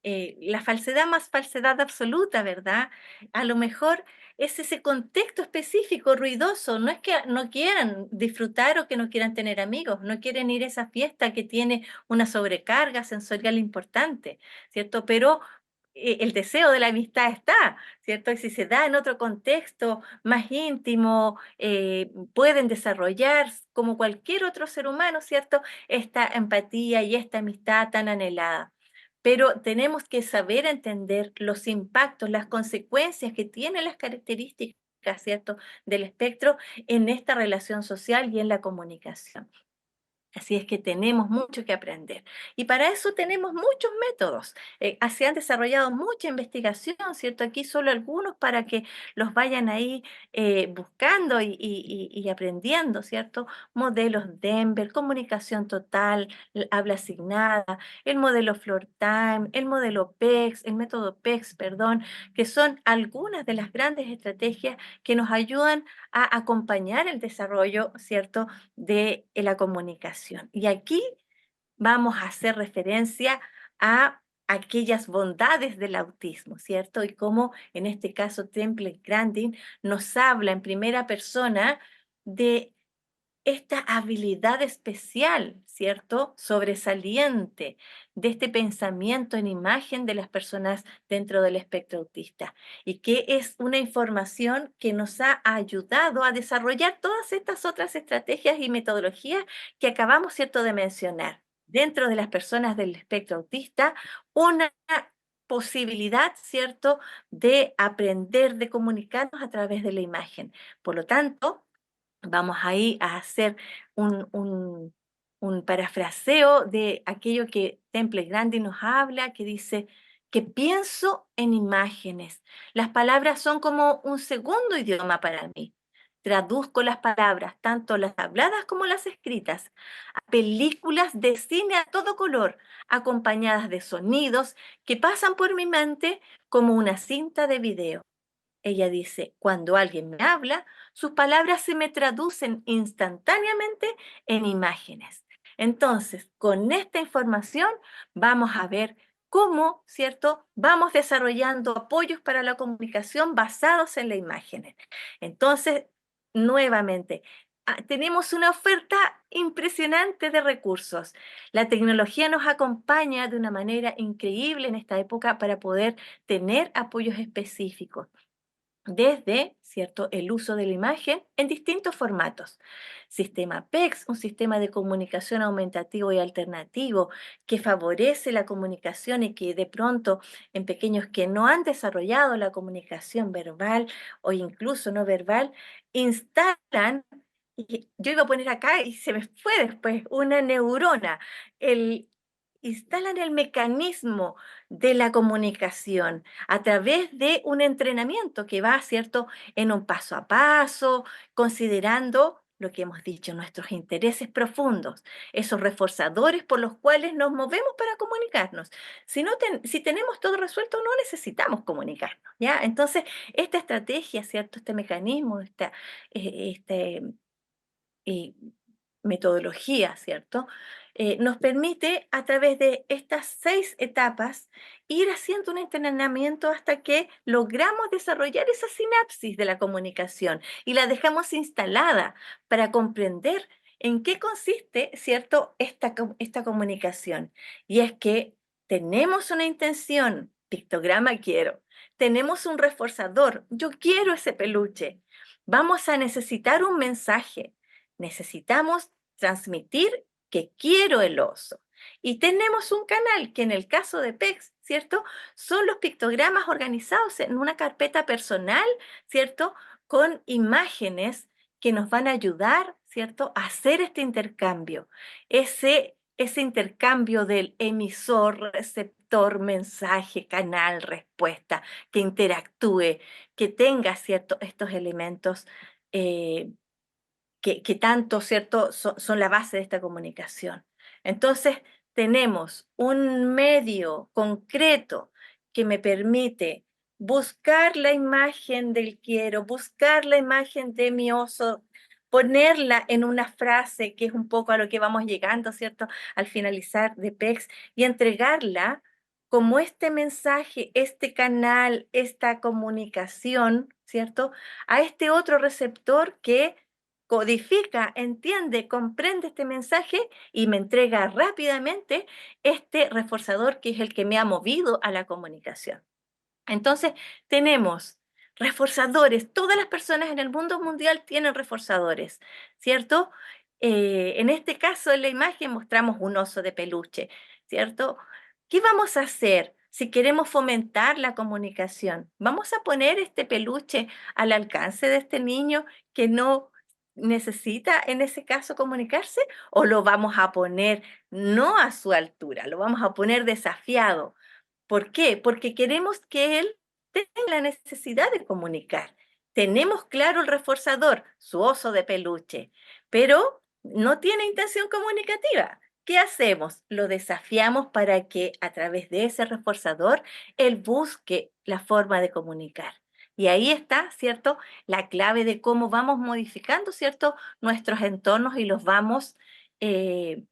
La falsedad más falsedad absoluta, ¿verdad? A lo mejor es ese contexto específico, ruidoso. No es que no quieran disfrutar o que no quieran tener amigos, no quieren ir a esa fiesta que tiene una sobrecarga sensorial importante, ¿cierto? Pero el deseo de la amistad está, ¿cierto? Y si se da en otro contexto más íntimo, pueden desarrollar, como cualquier otro ser humano, ¿cierto? Esta empatía y esta amistad tan anhelada. Pero tenemos que saber entender los impactos, las consecuencias que tienen las características, ¿cierto?, del espectro en esta relación social y en la comunicación. Así es que tenemos mucho que aprender. Y para eso tenemos muchos métodos. Se han desarrollado mucha investigación, ¿cierto? Aquí solo algunos para que los vayan ahí buscando y aprendiendo, ¿cierto? Modelos Denver, comunicación total, habla asignada, el modelo Floor Time, el modelo PEX, el método PEX, perdón, que son algunas de las grandes estrategias que nos ayudan a acompañar el desarrollo, ¿cierto?, de la comunicación. Y aquí vamos a hacer referencia a aquellas bondades del autismo, ¿cierto? Y cómo en este caso Temple Grandin nos habla en primera persona de esta habilidad especial, ¿cierto? Sobresaliente de este pensamiento en imagen de las personas dentro del espectro autista y que es una información que nos ha ayudado a desarrollar todas estas otras estrategias y metodologías que acabamos, ¿cierto?, de mencionar. Dentro de las personas del espectro autista, una posibilidad, ¿cierto?, de aprender, de comunicarnos a través de la imagen. Por lo tanto, vamos ahí a hacer un parafraseo de aquello que Temple Grandin nos habla, que dice que pienso en imágenes. Las palabras son como un segundo idioma para mí. Traduzco las palabras, tanto las habladas como las escritas, a películas de cine a todo color, acompañadas de sonidos que pasan por mi mente como una cinta de video. Ella dice, cuando alguien me habla, sus palabras se me traducen instantáneamente en imágenes. Entonces, con esta información vamos a ver cómo, ¿cierto? Vamos desarrollando apoyos para la comunicación basados en las imágenes. Entonces, nuevamente, tenemos una oferta impresionante de recursos. La tecnología nos acompaña de una manera increíble en esta época para poder tener apoyos específicos desde, ¿cierto?, el uso de la imagen en distintos formatos. Sistema PEX, un sistema de comunicación aumentativo y alternativo que favorece la comunicación y que de pronto en pequeños que no han desarrollado la comunicación verbal o incluso no verbal, instalan, y yo iba a poner acá y se me fue después, una neurona, el, instalan el mecanismo de la comunicación a través de un entrenamiento que va, ¿cierto?, en un paso a paso, considerando lo que hemos dicho, nuestros intereses profundos, esos reforzadores por los cuales nos movemos para comunicarnos. Si tenemos todo resuelto, no necesitamos comunicarnos, ¿ya? Entonces, esta estrategia, ¿cierto?, este mecanismo, este eh, metodología, ¿cierto? Nos permite a través de estas 6 etapas ir haciendo un entrenamiento hasta que logramos desarrollar esa sinapsis de la comunicación y la dejamos instalada para comprender en qué consiste, ¿cierto?, esta comunicación. Y es que tenemos una intención, pictograma quiero, tenemos un reforzador, yo quiero ese peluche, vamos a necesitar un mensaje. Necesitamos transmitir que quiero el oso. Y tenemos un canal que en el caso de PEX ¿cierto? Son los pictogramas organizados en una carpeta personal, ¿cierto? Con imágenes que nos van a ayudar, ¿cierto?, a hacer este intercambio. Ese intercambio del emisor, receptor, mensaje, canal, respuesta, que interactúe, que tenga, ¿cierto?, estos elementos eh, que tanto, ¿cierto?, son la base de esta comunicación. Entonces, tenemos un medio concreto que me permite buscar la imagen del quiero, buscar la imagen de mi oso, ponerla en una frase que es un poco a lo que vamos llegando, ¿cierto?, al finalizar de PEX y entregarla como este mensaje, este canal, esta comunicación, ¿cierto?, a este otro receptor que codifica, entiende, comprende este mensaje y me entrega rápidamente este reforzador que es el que me ha movido a la comunicación. Entonces, tenemos reforzadores. Todas las personas en el mundo mundial tienen reforzadores, ¿cierto? En este caso, en la imagen mostramos un oso de peluche, ¿cierto? ¿Qué vamos a hacer si queremos fomentar la comunicación? ¿Vamos a poner este peluche al alcance de este niño que no necesita en ese caso comunicarse? ¿O lo vamos a poner no a su altura, lo vamos a poner desafiado? ¿Por qué? Porque queremos que él tenga la necesidad de comunicar. Tenemos claro el reforzador, su oso de peluche, pero no tiene intención comunicativa. ¿Qué hacemos? Lo desafiamos para que a través de ese reforzador él busque la forma de comunicar. Y ahí está, ¿cierto?, la clave de cómo vamos modificando, ¿cierto?, nuestros entornos y los vamos eh,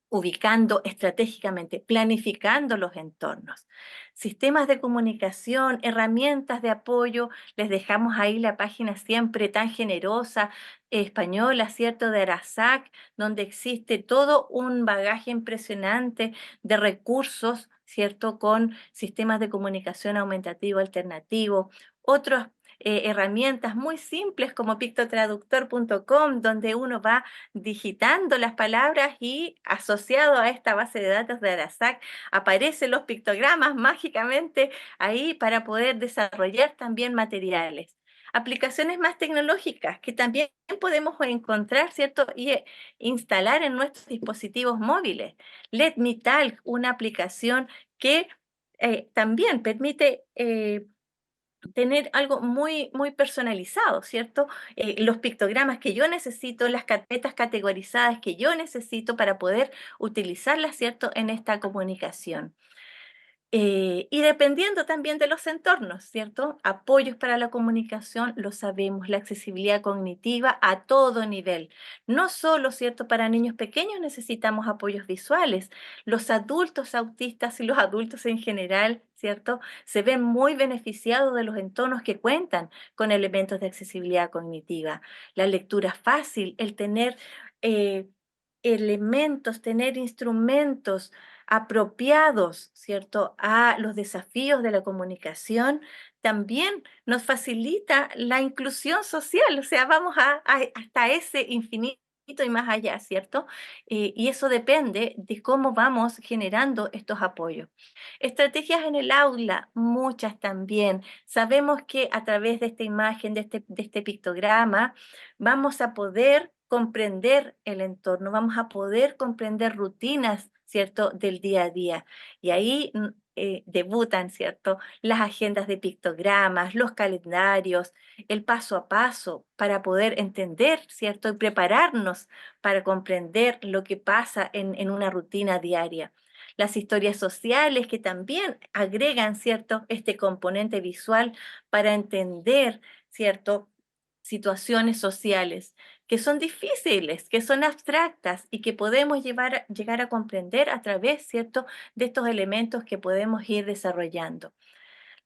ubicando estratégicamente, planificando los entornos. Sistemas de comunicación, herramientas de apoyo, les dejamos ahí la página siempre tan generosa, española, ¿cierto?, de Arasac, donde existe todo un bagaje impresionante de recursos, ¿cierto?, con sistemas de comunicación aumentativo alternativo, otras herramientas muy simples como pictotraductor.com, donde uno va digitando las palabras y asociado a esta base de datos de Arasac aparecen los pictogramas mágicamente ahí para poder desarrollar también materiales. Aplicaciones más tecnológicas que también podemos encontrar, ¿cierto? Y instalar en nuestros dispositivos móviles. Let Me Talk, una aplicación que también permite tener algo muy, muy personalizado, ¿cierto? Los pictogramas que yo necesito, las carpetas categorizadas que yo necesito para poder utilizarlas, ¿cierto?, en esta comunicación. Y dependiendo también de los entornos, ¿cierto? Apoyos para la comunicación, lo sabemos, la accesibilidad cognitiva a todo nivel. No solo, ¿cierto? Para niños pequeños necesitamos apoyos visuales. Los adultos autistas y los adultos en general, ¿cierto? Se ven muy beneficiados de los entornos que cuentan con elementos de accesibilidad cognitiva. La lectura fácil, el tener eh, elementos, tener instrumentos apropiados, ¿cierto?, a los desafíos de la comunicación, también nos facilita la inclusión social, o sea, vamos hasta ese infinito y más allá, ¿cierto? Y eso depende de cómo vamos generando estos apoyos. Estrategias en el aula, muchas también. Sabemos que a través de esta imagen, de este pictograma, vamos a poder comprender el entorno, vamos a poder comprender rutinas, ¿cierto?, del día a día. Y ahí debutan, ¿cierto?, las agendas de pictogramas, los calendarios, el paso a paso para poder entender, ¿cierto?, y prepararnos para comprender lo que pasa en una rutina diaria. Las historias sociales que también agregan, ¿cierto?, este componente visual para entender, ¿cierto?, situaciones sociales que son difíciles, que son abstractas y que podemos llegar a comprender a través, ¿cierto?, de estos elementos que podemos ir desarrollando.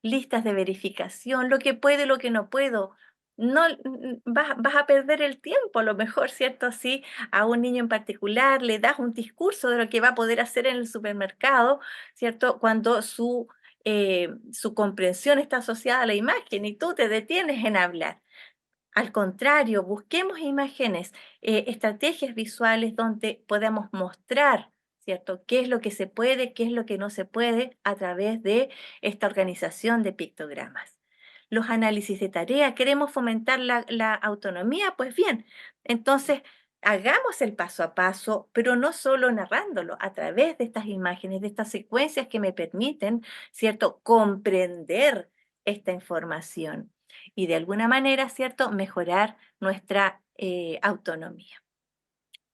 Listas de verificación, lo que puedo y lo que no puedo. No vas a perder el tiempo, a lo mejor, ¿cierto? Si a un niño en particular le das un discurso de lo que va a poder hacer en el supermercado, ¿cierto? Cuando su comprensión está asociada a la imagen y tú te detienes en hablar. Al contrario, busquemos imágenes, estrategias visuales donde podamos mostrar, ¿cierto? ¿Qué es lo que se puede, qué es lo que no se puede a través de esta organización de pictogramas? Los análisis de tarea, ¿queremos fomentar la autonomía? Pues bien, entonces hagamos el paso a paso, pero no solo narrándolo, a través de estas imágenes, de estas secuencias que me permiten, ¿cierto?, comprender esta información y de alguna manera, ¿cierto?, mejorar nuestra autonomía.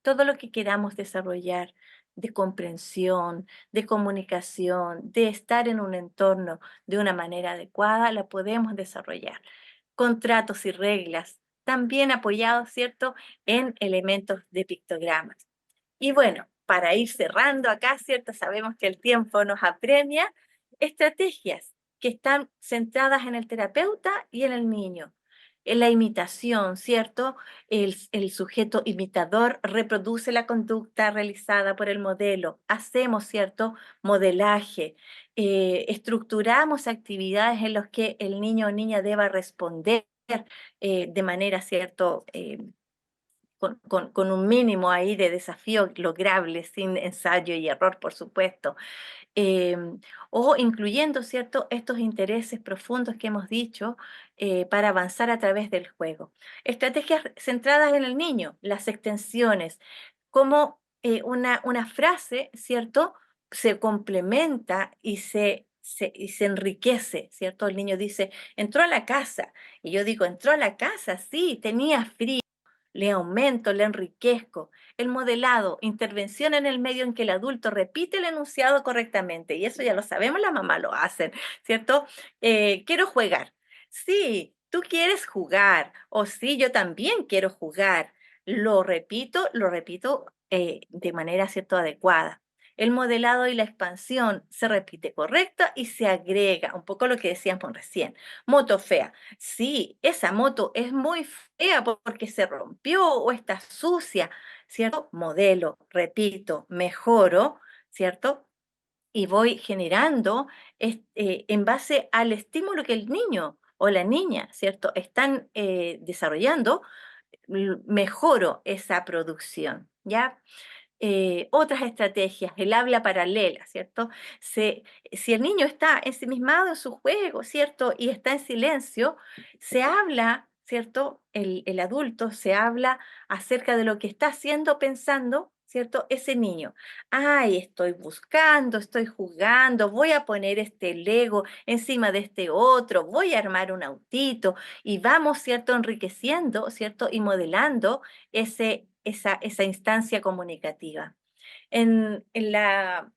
Todo lo que queramos desarrollar de comprensión, de comunicación, de estar en un entorno de una manera adecuada, la podemos desarrollar. Contratos y reglas, también apoyados, ¿cierto?, en elementos de pictogramas. Y bueno, para ir cerrando acá, ¿cierto? Sabemos que el tiempo nos apremia. Estrategias que están centradas en el terapeuta y en el niño. En la imitación, ¿cierto? El sujeto imitador reproduce la conducta realizada por el modelo. Hacemos, ¿cierto? Modelaje. Estructuramos actividades en las que el niño o niña deba responder de manera, ¿cierto? Con un mínimo ahí de desafío lograble, sin ensayo y error, por supuesto. em, o incluyendo, ¿cierto?, estos intereses profundos que hemos dicho para avanzar a través del juego. Estrategias centradas en el niño, las extensiones, como una frase, ¿cierto?, se complementa y se enriquece, ¿cierto? El niño dice, entró a la casa, y yo digo, entró a la casa, sí, tenía frío, le aumento, le enriquezco. El modelado, intervención en el medio en que el adulto repite el enunciado correctamente, y eso ya lo sabemos, las mamás lo hacen, ¿cierto? Quiero jugar. Sí, tú quieres jugar, o sí, yo también quiero jugar. Lo repito de manera, ¿cierto?, adecuada. El modelado y la expansión se repite correcta y se agrega, un poco lo que decíamos recién. Moto fea. Sí, esa moto es muy fea porque se rompió o está sucia, ¿cierto? Modelo, repito, mejoro, ¿cierto? Y voy generando en base al estímulo que el niño o la niña, ¿cierto? Están desarrollando, mejoro esa producción, ¿ya? Otras estrategias, el habla paralela, ¿cierto? Si el niño está ensimismado en su juego, ¿cierto? Y está en silencio, se habla, ¿cierto? El adulto se habla acerca de lo que está haciendo, pensando, ¿cierto? Ese niño. Ay, estoy buscando, estoy jugando, voy a poner este Lego encima de este otro, voy a armar un autito y vamos, ¿cierto? Enriqueciendo, ¿cierto? Y modelando esa instancia comunicativa. En la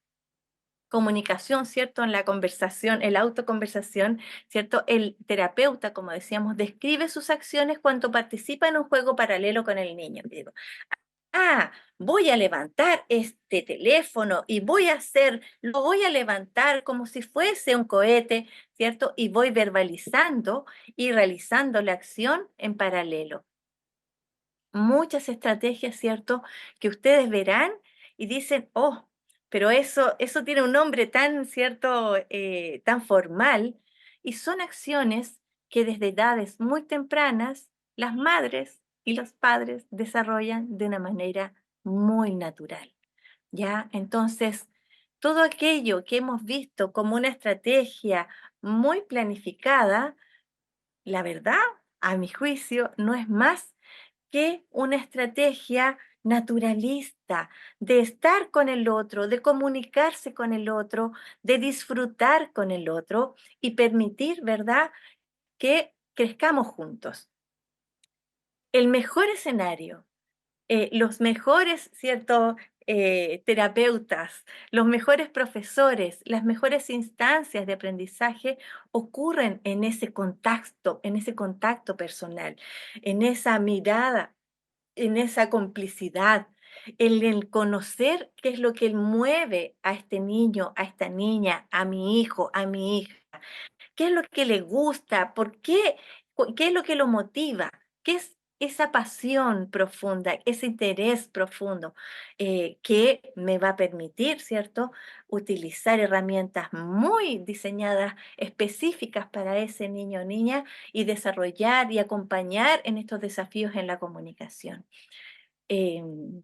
comunicación, ¿cierto? En la conversación, en la autoconversación, ¿cierto? El terapeuta, como decíamos, describe sus acciones cuando participa en un juego paralelo con el niño. Digo, ah, voy a levantar este teléfono y lo voy a levantar como si fuese un cohete, ¿cierto? Y voy verbalizando y realizando la acción en paralelo. Muchas estrategias, ¿cierto? Que ustedes verán y dicen, oh, pero eso tiene un nombre tan, ¿cierto? Tan formal. Y son acciones que desde edades muy tempranas las madres y los padres desarrollan de una manera muy natural, ¿ya? Entonces, todo aquello que hemos visto como una estrategia muy planificada, la verdad, a mi juicio, no es más que una estrategia naturalista de estar con el otro, de comunicarse con el otro, de disfrutar con el otro y permitir, ¿verdad?, que crezcamos juntos. El mejor escenario, los mejores, ¿cierto?, terapeutas, los mejores profesores, las mejores instancias de aprendizaje ocurren en ese contacto personal, en esa mirada, en esa complicidad, en el conocer qué es lo que mueve a este niño, a esta niña, a mi hijo, a mi hija, qué es lo que le gusta, por qué, qué es lo que lo motiva, qué es esa pasión profunda, ese interés profundo que me va a permitir, ¿cierto?, utilizar herramientas muy diseñadas, específicas para ese niño o niña y desarrollar y acompañar en estos desafíos en la comunicación. Em,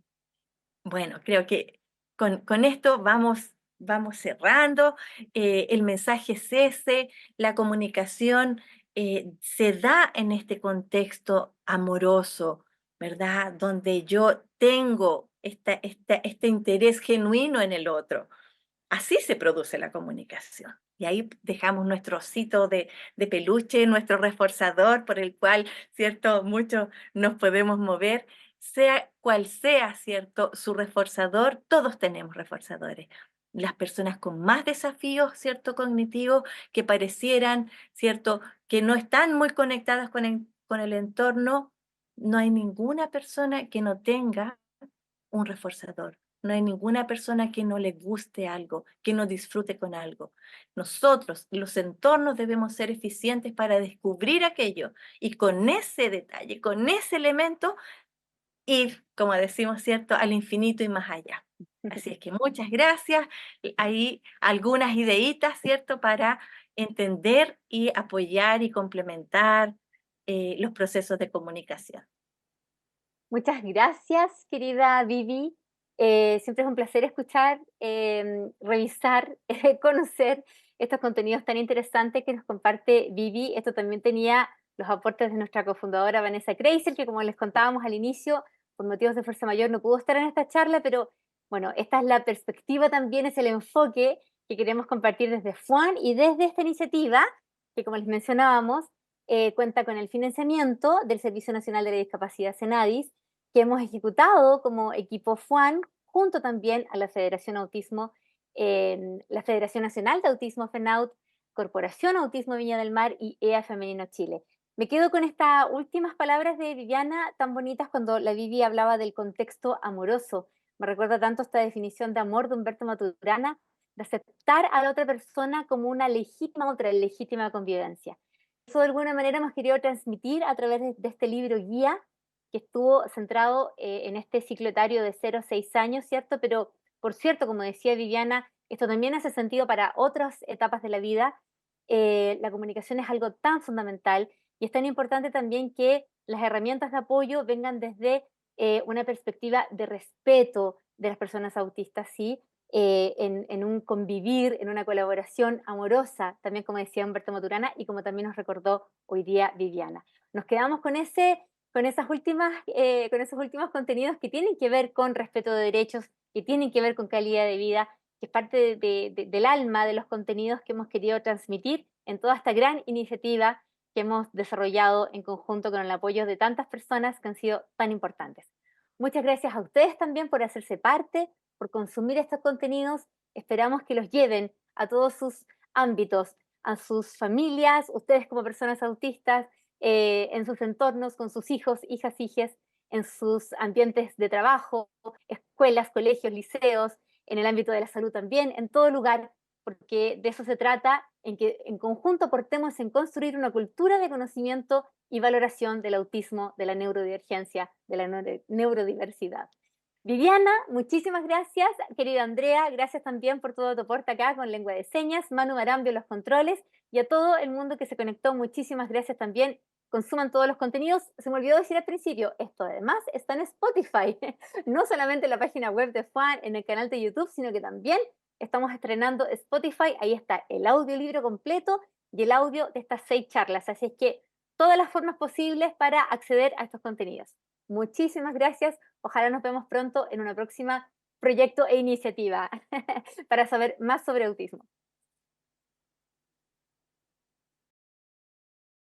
bueno, creo que con esto vamos cerrando. El mensaje es ese, la comunicación se da en este contexto amoroso, ¿verdad? Donde yo tengo este interés genuino en el otro. Así se produce la comunicación. Y ahí dejamos nuestro osito de peluche, nuestro reforzador por el cual, ¿cierto? Muchos nos podemos mover. Sea cual sea, ¿cierto? Su reforzador, todos tenemos reforzadores. Las personas con más desafíos, ¿cierto? Cognitivos, que parecieran, ¿cierto? Que no están muy conectadas con el entorno, no hay ninguna persona que no tenga un reforzador. No hay ninguna persona que no le guste algo, que no disfrute con algo. Nosotros, los entornos, debemos ser eficientes para descubrir aquello y con ese detalle, con ese elemento, ir, como decimos, ¿cierto?, al infinito y más allá. Así es que muchas gracias. Ahí algunas ideitas, ¿cierto?, para entender y apoyar y complementar los procesos de comunicación. Muchas gracias, querida Vivi. Siempre es un placer escuchar, revisar, conocer estos contenidos tan interesantes que nos comparte Vivi. Esto también tenía los aportes de nuestra cofundadora Vanessa Kreisel, que como les contábamos al inicio, por motivos de fuerza mayor no pudo estar en esta charla, pero bueno, esta es la perspectiva también, es el enfoque que queremos compartir desde FUAN y desde esta iniciativa, que como les mencionábamos, cuenta con el financiamiento del Servicio Nacional de la Discapacidad SENADIS, que hemos ejecutado como equipo FUAN, junto también a la Federación Autismo, la Federación Nacional de Autismo FENAUT, Corporación Autismo Viña del Mar y EA Femenino Chile. Me quedo con estas últimas palabras de Viviana tan bonitas cuando la Vivi hablaba del contexto amoroso. Me recuerda tanto esta definición de amor de Humberto Maturana, de aceptar a la otra persona como una legítima otra legítima convivencia. Eso de alguna manera hemos querido transmitir a través de este libro guía que estuvo centrado en este ciclo etario de 0 a 6 años, ¿cierto? Pero, por cierto, como decía Viviana, esto también hace sentido para otras etapas de la vida. La comunicación es algo tan fundamental y es tan importante también que las herramientas de apoyo vengan desde una perspectiva de respeto de las personas autistas, ¿sí? En un convivir, en una colaboración amorosa, también como decía Humberto Maturana y como también nos recordó hoy día Viviana. Nos quedamos con esos últimos contenidos que tienen que ver con respeto de derechos, que tienen que ver con calidad de vida, que es parte del alma de los contenidos que hemos querido transmitir en toda esta gran iniciativa que hemos desarrollado en conjunto con el apoyo de tantas personas que han sido tan importantes. Muchas gracias a ustedes también por hacerse parte, por consumir estos contenidos. Esperamos que los lleven a todos sus ámbitos, a sus familias, ustedes como personas autistas, en sus entornos, con sus hijos, hijas, hijes, en sus ambientes de trabajo, escuelas, colegios, liceos, en el ámbito de la salud también, en todo lugar, porque de eso se trata, en que en conjunto aportemos en construir una cultura de conocimiento y valoración del autismo, de la neurodivergencia, de la neurodiversidad. Viviana, muchísimas gracias. Querida Andrea, gracias también por todo tu aporte acá con lengua de señas. Manu Marambio, los controles. Y a todo el mundo que se conectó, muchísimas gracias también. Consuman todos los contenidos. Se me olvidó decir al principio, esto además está en Spotify. No solamente en la página web de FUAN, en el canal de YouTube, sino que también estamos estrenando Spotify. Ahí está el audiolibro completo y el audio de estas 6 charlas. Así es que todas las formas posibles para acceder a estos contenidos. Muchísimas gracias. Ojalá nos vemos pronto en una próxima proyecto e iniciativa para saber más sobre autismo.